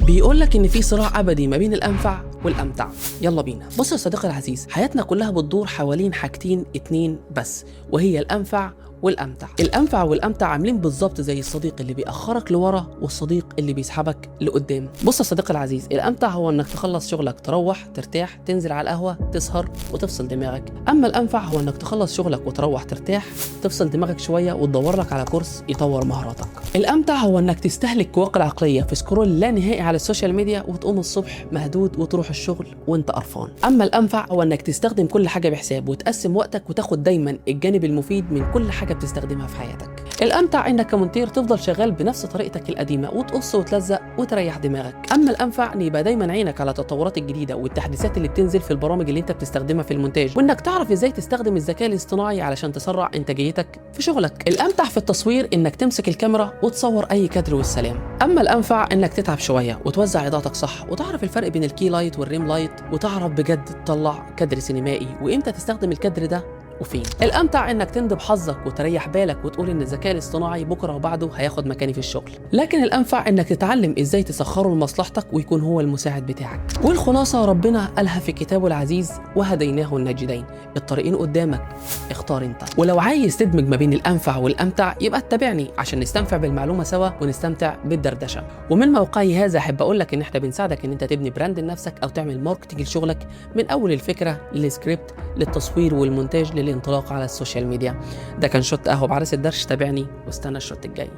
بيقول لك ان في صراع ابدي ما بين الانفع والامتع. يلا بينا. بص يا صديقي العزيز، حياتنا كلها بتدور حوالين حاجتين اتنين بس، وهي الانفع والامتع. الانفع والامتع عاملين بالظبط زي الصديق اللي بيأخرك لورا والصديق اللي بيسحبك لقدام. بص يا صديقي العزيز، الامتع هو انك تخلص شغلك، تروح ترتاح، تنزل على القهوه، تسهر وتفصل دماغك. اما الانفع هو انك تخلص شغلك وتروح ترتاح، تفصل دماغك شويه وتدور لك على كورس يطور مهاراتك. الامتع هو انك تستهلك قواك العقليه في سكرول لا نهائي على السوشيال ميديا وتقوم الصبح مهدود وتروح الشغل وانت قرفان. اما الانفع هو انك تستخدم كل حاجه بحساب وتقسم وقتك وتاخد دايما الجانب المفيد من كل حاجه بتستخدمها في حياتك. الامتع انك كمونتير تفضل شغال بنفس طريقتك القديمه وتقص وتلزق وتريح دماغك. اما الانفع ان يبقى دايما عينك على التطورات الجديده والتحديثات اللي بتنزل في البرامج اللي انت بتستخدمها في المونتاج، وانك تعرف ازاي تستخدم الذكاء الاصطناعي علشان تسرع انتاجيتك في شغلك. الامتع في التصوير انك تمسك الكاميرا وتصور اي كادر والسلام. اما الانفع انك تتعب شويه وتوزع اضاءتك صح وتعرف الفرق بين الكي لايت والريم لايت وتعرف بجد تطلع كادر سينمائي وامتى تستخدم الكادر ده وفين. الامتع انك تندب حظك وتريح بالك وتقول ان الذكاء الاصطناعي بكره وبعده هياخد مكاني في الشغل. لكن الانفع انك تتعلم ازاي تسخره لمصلحتك ويكون هو المساعد بتاعك. والخلاصه ربنا قالها في كتابه العزيز: وهديناه النجدين. الطريقين قدامك، اختار انت. ولو عايز تدمج ما بين الانفع والامتع يبقى اتبعني عشان نستنفع بالمعلومه سوا ونستمتع بالدردشه. ومن موقعي هذا احب اقول لك ان احنا بنساعدك ان انت تبني براند لنفسك او تعمل ماركتنج لشغلك من اول الفكره للسكريبت للتصوير والمونتاج للانطلاق على السوشيال ميديا. ده كان شوت قهوه بعرس الدرش. تابعني واستنى الشوت الجاي.